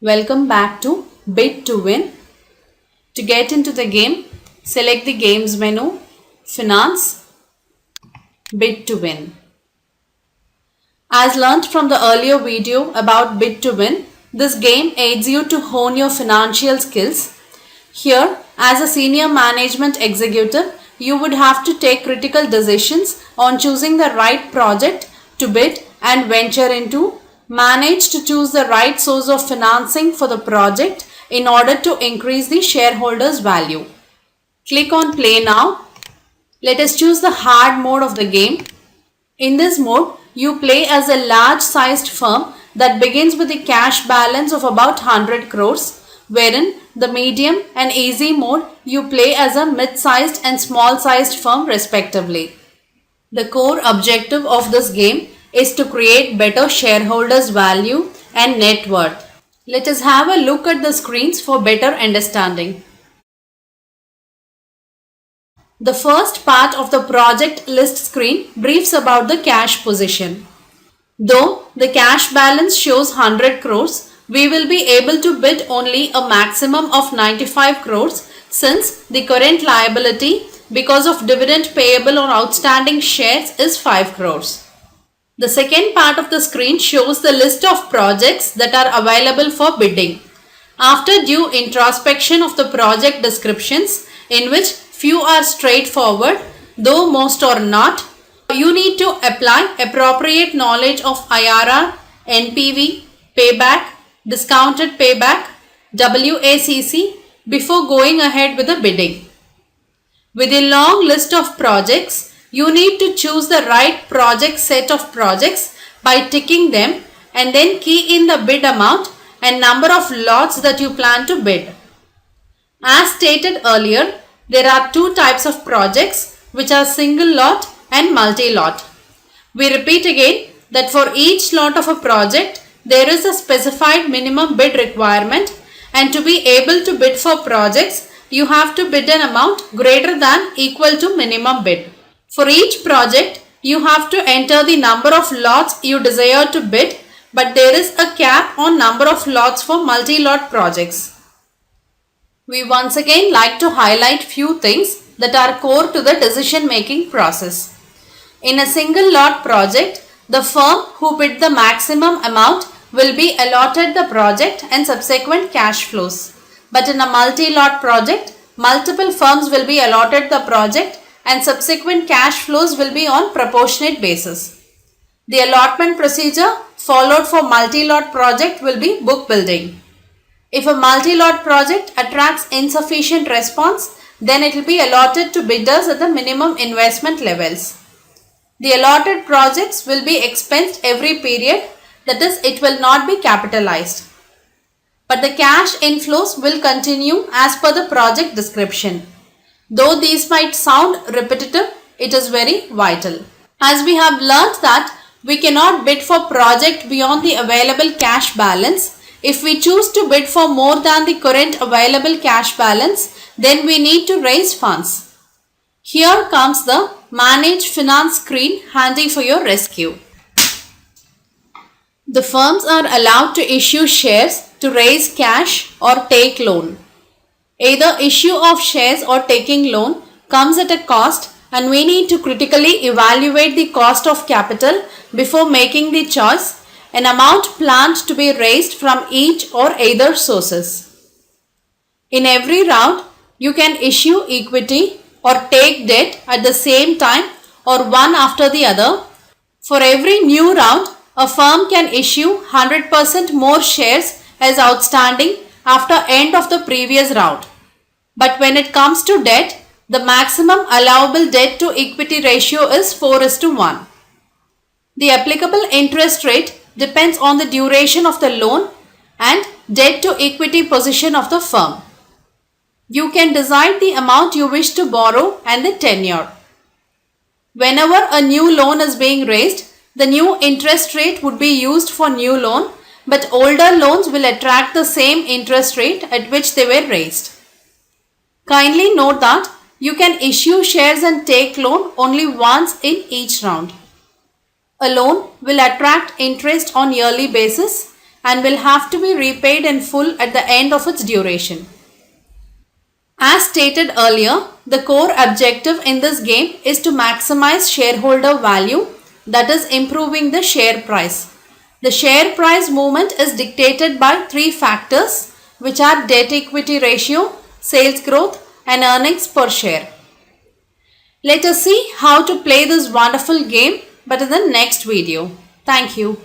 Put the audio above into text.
Welcome back to Bid2Win. To get into the game, select the Games menu, Finance, Bid2Win. As learnt from the earlier video about Bid2Win, this game aids you to hone your financial skills. Here, as a senior management executive, you would have to take critical decisions on choosing the right project to bid and venture into, manage to choose the right source of financing for the project in order to increase the shareholders' value. Click on play now. Let us choose the hard mode of the game. In this mode, you play as a large-sized firm that begins with a cash balance of about 100 crores, wherein the medium and easy mode you play as a mid-sized and small-sized firm respectively. The core objective of this game is to create better shareholders' value and net worth. Let us have a look at the screens for better understanding. The first part of the project list screen briefs about the cash position. Though the cash balance shows 100 crores, we will be able to bid only a maximum of 95 crores since the current liability because of dividend payable on outstanding shares is 5 crores. The second part of the screen shows the list of projects that are available for bidding. After due introspection of the project descriptions, in which few are straightforward, though most are not, you need to apply appropriate knowledge of IRR, NPV, payback, discounted payback, WACC before going ahead with the bidding. With a long list of projects, you need to choose the right project set of projects by ticking them and then key in the bid amount and number of lots that you plan to bid. As stated earlier, there are two types of projects which are single lot and multi-lot. We repeat again that for each lot of a project, there is a specified minimum bid requirement, and to be able to bid for projects, you have to bid an amount greater than equal to minimum bid. For each project, you have to enter the number of lots you desire to bid, but there is a cap on number of lots for multi-lot projects. We once again like to highlight few things that are core to the decision-making process. In a single lot project, the firm who bid the maximum amount will be allotted the project and subsequent cash flows. But in a multi-lot project, multiple firms will be allotted the project and subsequent cash flows will be on proportionate basis. The allotment procedure followed for multi-lot project will be book building. If a multi-lot project attracts insufficient response, then it will be allotted to bidders at the minimum investment levels. The allotted projects will be expensed every period, that is, it will not be capitalized. But the cash inflows will continue as per the project description. Though these might sound repetitive, it is very vital. As we have learnt that we cannot bid for project beyond the available cash balance. If we choose to bid for more than the current available cash balance, then we need to raise funds. Here comes the Manage Finance screen handy for your rescue. The firms are allowed to issue shares to raise cash or take loan. Either issue of shares or taking loan comes at a cost, and we need to critically evaluate the cost of capital before making the choice, an amount planned to be raised from each or either sources. In every round, you can issue equity or take debt at the same time or one after the other. For every new round, a firm can issue 100% more shares as outstanding after end of the previous round. But when it comes to debt, the maximum allowable debt to equity ratio is 4:1. The applicable interest rate depends on the duration of the loan and debt to equity position of the firm. You can decide the amount you wish to borrow and the tenure. Whenever a new loan is being raised, the new interest rate would be used for new loan, but older loans will attract the same interest rate at which they were raised. Kindly note that you can issue shares and take loan only once in each round. A loan will attract interest on yearly basis and will have to be repaid in full at the end of its duration. As stated earlier, the core objective in this game is to maximize shareholder value, that is improving the share price. The share price movement is dictated by three factors, which are debt equity ratio, sales growth and earnings per share. Let us see how to play this wonderful game but in the next video. Thank you.